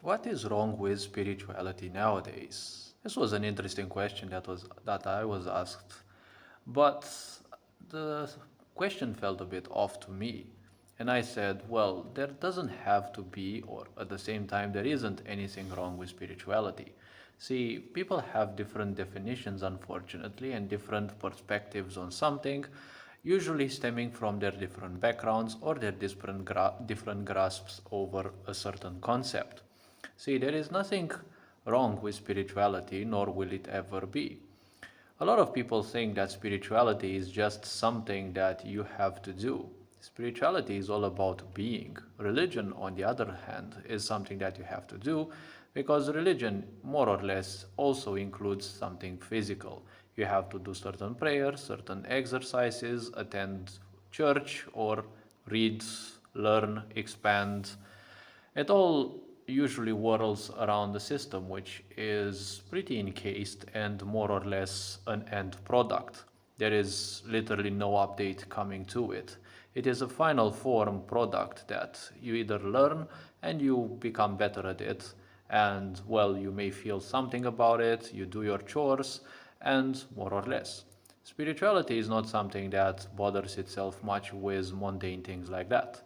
What is wrong with spirituality nowadays? This was an interesting question that I was asked, but the question felt a bit off to me. And I said, well, there doesn't have to be, or at the same time, there isn't anything wrong with spirituality. See, people have different definitions, unfortunately, and different perspectives on something, usually stemming from their different backgrounds or their different grasps over a certain concept. See, there is nothing wrong with spirituality, nor will it ever be. A lot of people think that spirituality is just something that you have to do. Spirituality is all about being. Religion, on the other hand, is something that you have to do because religion, more or less, also includes something physical. You have to do certain prayers, certain exercises, attend church, or read, learn, expand. It all usually whirls around the system, which is pretty encased and more or less an end product. There is literally no update coming to it. It is a final form product that you either learn and you become better at it, and well, you may feel something about it, you do your chores, and more or less. Spirituality is not something that bothers itself much with mundane things like that.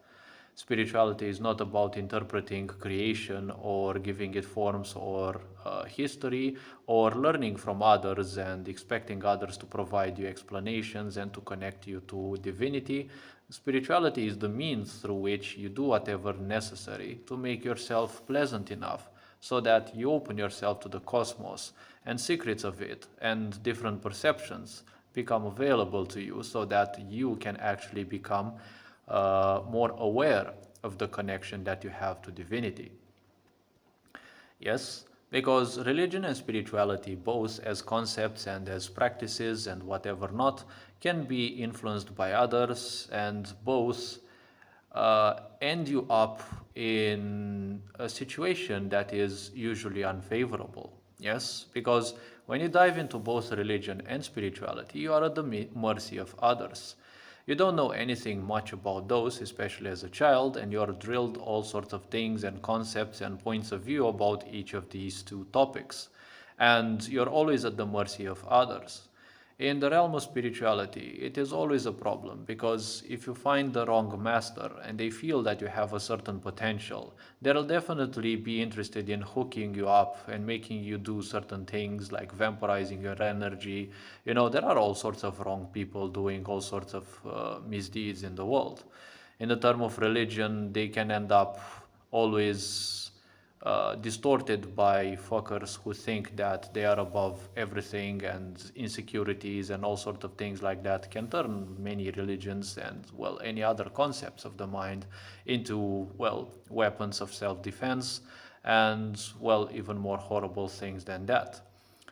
Spirituality is not about interpreting creation or giving it forms or history or learning from others and expecting others to provide you explanations and to connect you to divinity. Spirituality is the means through which you do whatever necessary to make yourself pleasant enough so that you open yourself to the cosmos and secrets of it and different perceptions become available to you so that you can actually become more aware of the connection that you have to divinity. Yes, because religion and spirituality, both as concepts and as practices and whatever not, can be influenced by others, and both end you up in a situation that is usually unfavorable. Yes, because when you dive into both religion and spirituality, you are at the mercy of others. You don't know anything much about those, especially as a child, and you're drilled all sorts of things and concepts and points of view about each of these two topics. And you're always at the mercy of others. In the realm of spirituality, it is always a problem because if you find the wrong master and they feel that you have a certain potential, they'll definitely be interested in hooking you up and making you do certain things like vampirizing your energy. You know, there are all sorts of wrong people doing all sorts of misdeeds in the world. In the term of religion, they can end up always distorted by fuckers who think that they are above everything, and insecurities and all sorts of things like that can turn many religions and well any other concepts of the mind into well weapons of self-defense and well even more horrible things than that.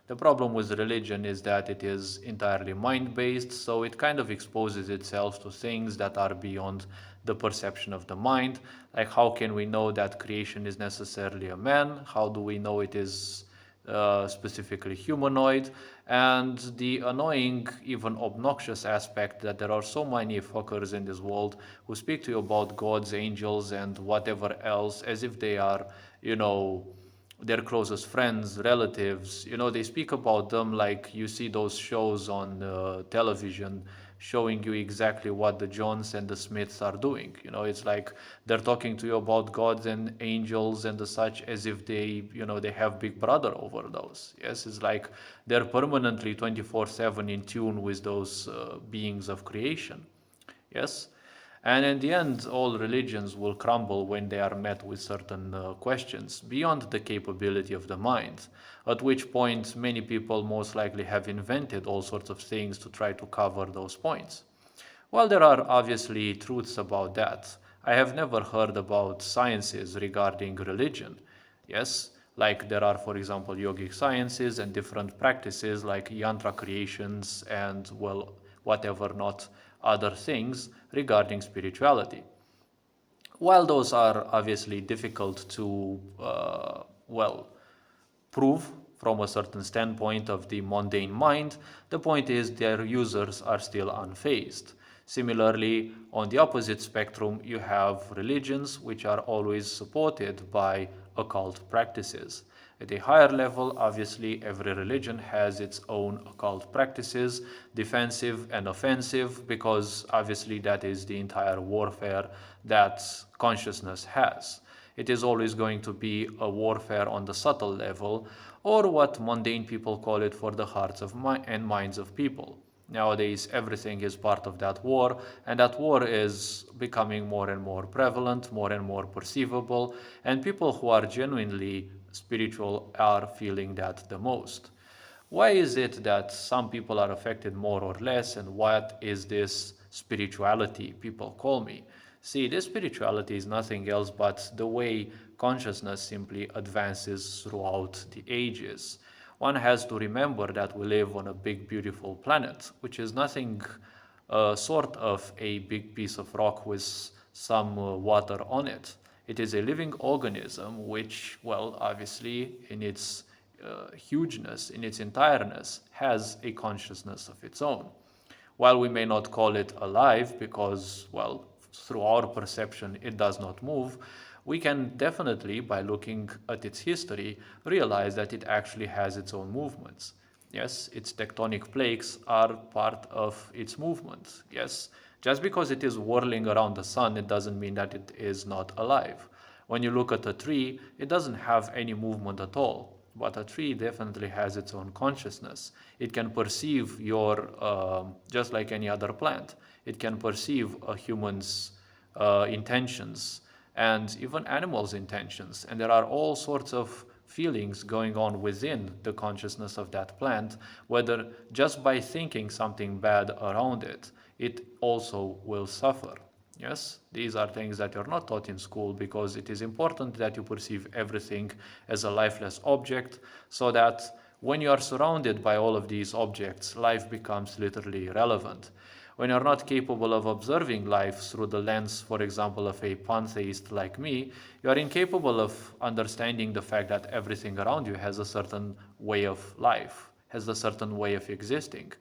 The problem with religion is that it is entirely mind based, so it kind of exposes itself to things that are beyond the perception of the mind. Like, how can we know that creation is necessarily a man? How do we know it is specifically humanoid? And the annoying, even obnoxious aspect that there are so many fuckers in this world who speak to you about gods, angels, and whatever else as if they are, you know, their closest friends, relatives. You know, they speak about them like you see those shows on television showing you exactly what the Johns and the Smiths are doing. You know, it's like they're talking to you about gods and angels and the such as if they, you know, they have Big Brother over those. Yes, it's like they're permanently 24/7 in tune with those beings of creation. Yes. And in the end, all religions will crumble when they are met with certain questions beyond the capability of the mind, at which point many people most likely have invented all sorts of things to try to cover those points. While there are obviously truths about that, I have never heard about sciences regarding religion. Yes, like there are, for example, yogic sciences and different practices like yantra creations and, well, whatever not other things regarding spirituality. While those are obviously difficult to, well, prove from a certain standpoint of the mundane mind, the point is their users are still unfazed. Similarly, on the opposite spectrum, you have religions which are always supported by occult practices. At a higher level, obviously, every religion has its own occult practices, defensive and offensive, because obviously that is the entire warfare that consciousness has. It is always going to be a warfare on the subtle level, or what mundane people call it, for the hearts and minds of people. Nowadays, everything is part of that war, and that war is becoming more and more prevalent, more and more perceivable, and people who are genuinely spiritual are feeling that the most. Why is it that some people are affected more or less, and what is this spirituality people call me? See, this spirituality is nothing else but the way consciousness simply advances throughout the ages. One has to remember that we live on a big, beautiful planet, which is nothing sort of a big piece of rock with some water on it. It is a living organism which, well, obviously, in its hugeness, in its entireness, has a consciousness of its own. While we may not call it alive because, well, through our perception it does not move, we can definitely, by looking at its history, realize that it actually has its own movements. Yes, its tectonic plates are part of its movement. Yes, just because it is whirling around the sun, it doesn't mean that it is not alive. When you look at a tree, it doesn't have any movement at all. But a tree definitely has its own consciousness. It can perceive just like any other plant, it can perceive a human's intentions and even animals' intentions. And there are all sorts of feelings going on within the consciousness of that plant, whether just by thinking something bad around it, it also will suffer. Yes, these are things that you're not taught in school because it is important that you perceive everything as a lifeless object so that when you are surrounded by all of these objects, life becomes literally irrelevant. When you're not capable of observing life through the lens, for example, of a pantheist like me, you are incapable of understanding the fact that everything around you has a certain way of life, has a certain way of existing.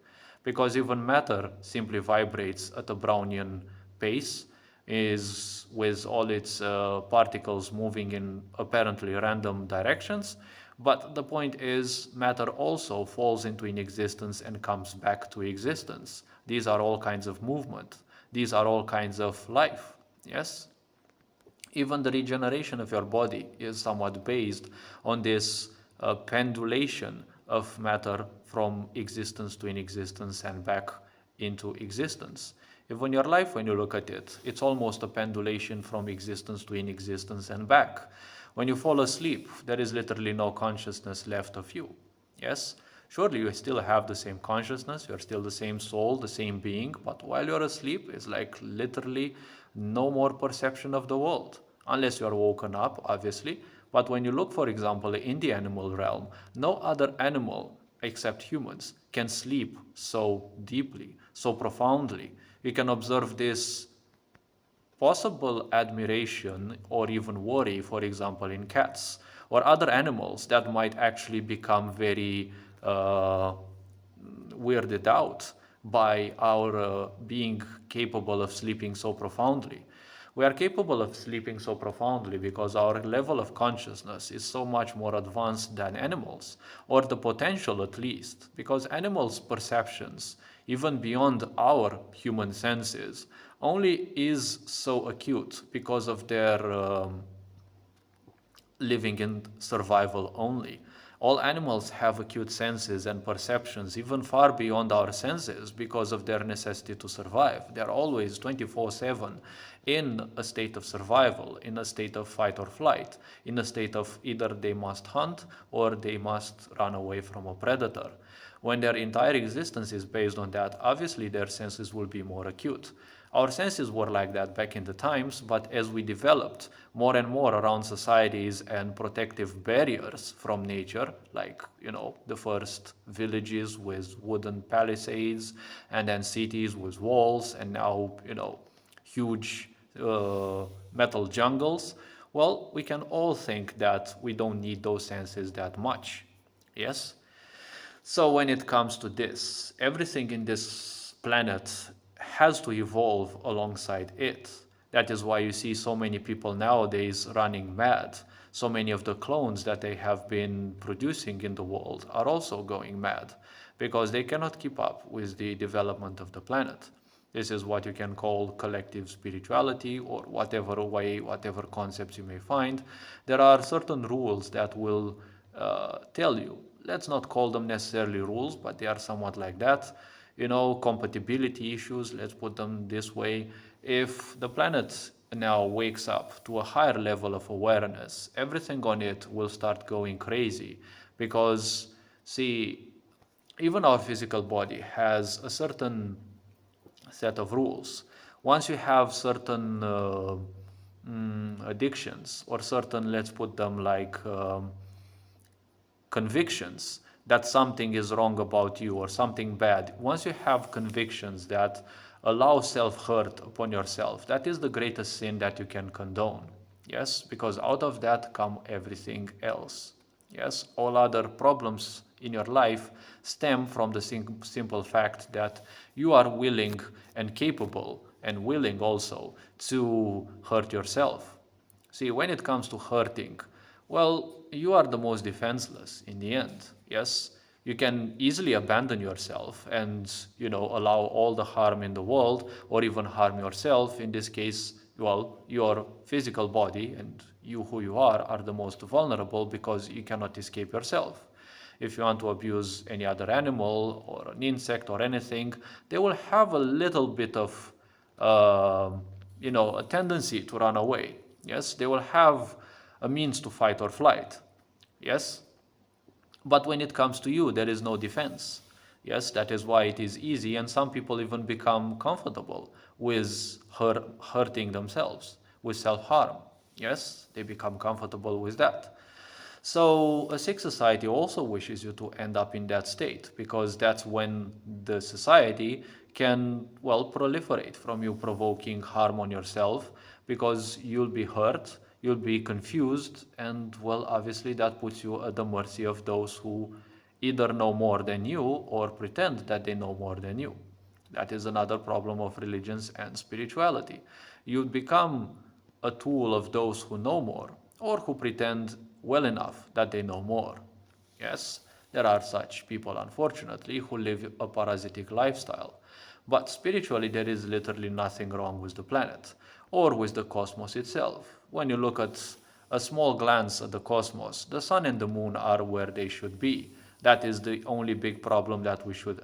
Because even matter simply vibrates at a Brownian pace, is with all its particles moving in apparently random directions. But the point is, matter also falls into inexistence and comes back to existence. These are all kinds of movement. These are all kinds of life. Yes? Even the regeneration of your body is somewhat based on this pendulation of matter from existence to inexistence and back into existence. Even your life, when you look at it, it's almost a pendulation from existence to inexistence and back. When you fall asleep, there is literally no consciousness left of you. Yes? Surely you still have the same consciousness, you're still the same soul, the same being, but while you're asleep, it's like literally no more perception of the world. Unless you're woken up, obviously. But when you look, for example, in the animal realm, no other animal except humans can sleep so deeply, so profoundly. We can observe this possible admiration or even worry, for example, in cats or other animals that might actually become very weirded out by our being capable of sleeping so profoundly. We are capable of sleeping so profoundly because our level of consciousness is so much more advanced than animals, or the potential at least, because animals' perceptions, even beyond our human senses, only is so acute because of their living in survival only. All animals have acute senses and perceptions, even far beyond our senses, because of their necessity to survive. They are always 24/7 in a state of survival, in a state of fight or flight, in a state of either they must hunt or they must run away from a predator. When their entire existence is based on that, obviously their senses will be more acute. Our senses were like that back in the times, but as we developed more and more around societies and protective barriers from nature, like, the first villages with wooden palisades, and then cities with walls, and now, huge metal jungles, well, we can all think that we don't need those senses that much. Yes? So when it comes to this, everything in this planet has to evolve alongside it. That is why you see so many people nowadays running mad. So many of the clones that they have been producing in the world are also going mad because they cannot keep up with the development of the planet. This is what you can call collective spirituality, or whatever way, whatever concepts you may find. There are certain rules that will tell you. Let's not call them necessarily rules, but they are somewhat like that. You know, compatibility issues, let's put them this way. If the planet now wakes up to a higher level of awareness, everything on it will start going crazy because, see, even our physical body has a certain set of rules. Once you have certain addictions or certain, let's put them like convictions that something is wrong about you or something bad, once you have convictions that allow self-hurt upon yourself, that is the greatest sin that you can condone. Yes, because out of that come everything else. Yes, all other problems in your life stem from the simple fact that you are willing and capable and willing also to hurt yourself. See, when it comes to hurting, well, you are the most defenseless in the end. Yes, you can easily abandon yourself and, allow all the harm in the world or even harm yourself. In this case, well, your physical body and you who you are the most vulnerable because you cannot escape yourself. If you want to abuse any other animal or an insect or anything, they will have a little bit of, a tendency to run away. Yes, they will have a means to fight or flight. Yes, but when it comes to you, there is no defense. Yes, that is why it is easy, and some people even become comfortable with hurting themselves, with self-harm. Yes, they become comfortable with that. So a sick society also wishes you to end up in that state because that's when the society can, well, proliferate from you provoking harm on yourself because you'll be hurt, you'll be confused, and, well, obviously that puts you at the mercy of those who either know more than you or pretend that they know more than you. That is another problem of religions and spirituality. You become a tool of those who know more or who pretend well enough that they know more. Yes, there are such people, unfortunately, who live a parasitic lifestyle. But spiritually, there is literally nothing wrong with the planet or with the cosmos itself. When you look at a small glance at the cosmos, the sun and the moon are where they should be. That is the only big problem that we should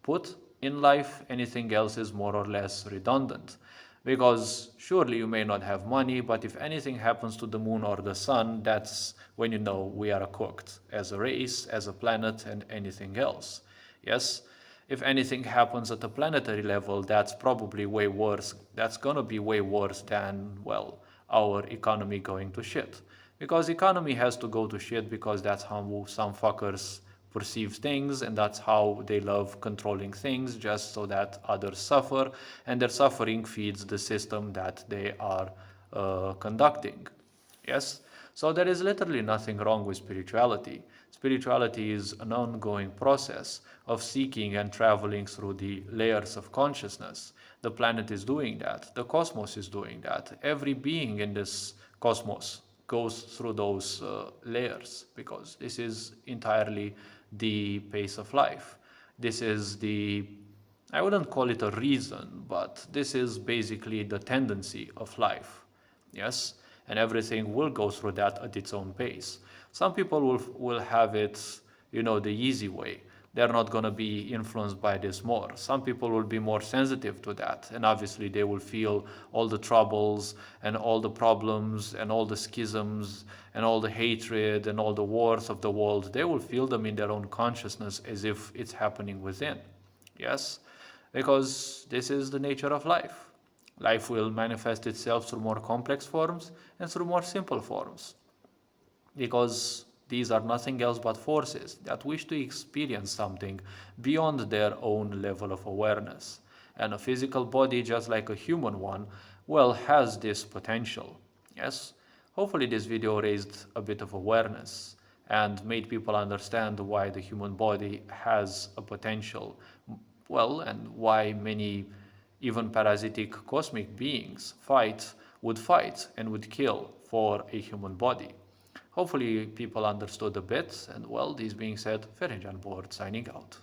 put in life. Anything else is more or less redundant. Because surely you may not have money, but if anything happens to the moon or the sun, that's when you know we are cooked as a race, as a planet, and anything else. Yes? If anything happens at a planetary level, that's probably way worse. That's gonna be way worse than, well, our economy going to shit. Because economy has to go to shit because that's how some fuckers perceive things, and that's how they love controlling things just so that others suffer, and their suffering feeds the system that they are conducting. Yes? So there is literally nothing wrong with spirituality. Spirituality is an ongoing process of seeking and traveling through the layers of consciousness. The planet is doing that. The cosmos is doing that. Every being in this cosmos goes through those layers because this is entirely the pace of life. This is I wouldn't call it a reason, but this is basically the tendency of life. Yes? And everything will go through that at its own pace. Some people will have it, the easy way. They're not going to be influenced by this more. Some people will be more sensitive to that, and obviously they will feel all the troubles and all the problems and all the schisms and all the hatred and all the wars of the world. They will feel them in their own consciousness as if it's happening within. Yes? Because this is the nature of life. Life will manifest itself through more complex forms and through more simple forms. Because these are nothing else but forces that wish to experience something beyond their own level of awareness. And a physical body, just like a human one, well, has this potential. Yes? Hopefully this video raised a bit of awareness and made people understand why the human body has a potential and why many even parasitic cosmic beings would fight and would kill for a human body. Hopefully people understood a bit, and well, this being said, Ferenc Board signing out.